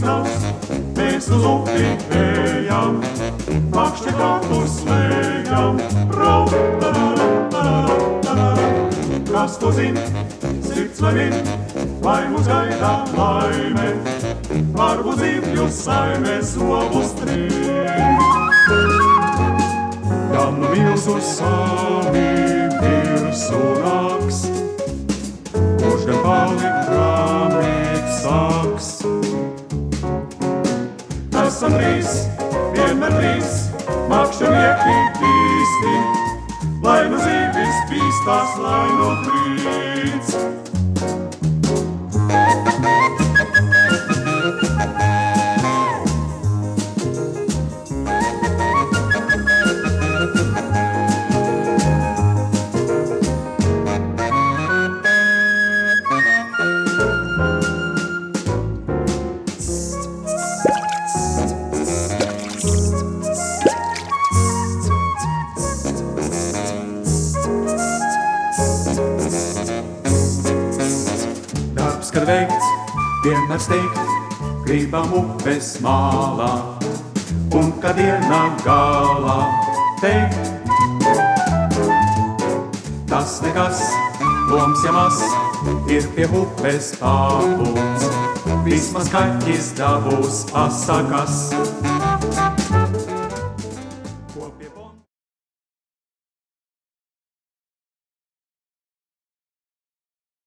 nav, mēs uz upi ejam, makšķi kāpu slēgjam, rau, kas to zina, sirds vai min, vai mūs gaidā laime, varbūt zīvļu saime sobus trim. Ja nu milzu sami virsu nāks, kurš gan palikt rāmīt sāks. Esam drīz, vienmēr drīz, makšķinieki īsti, lai nu zīvis pīstās, lai nu prīts. Darbs, kad veikts, vienmēr steigt, gribam upes mālā, un kad diena galā teikt, tas nekas, loms jamas, ir pie upes pārlūks, vismaz kaķis dabūs pasakas.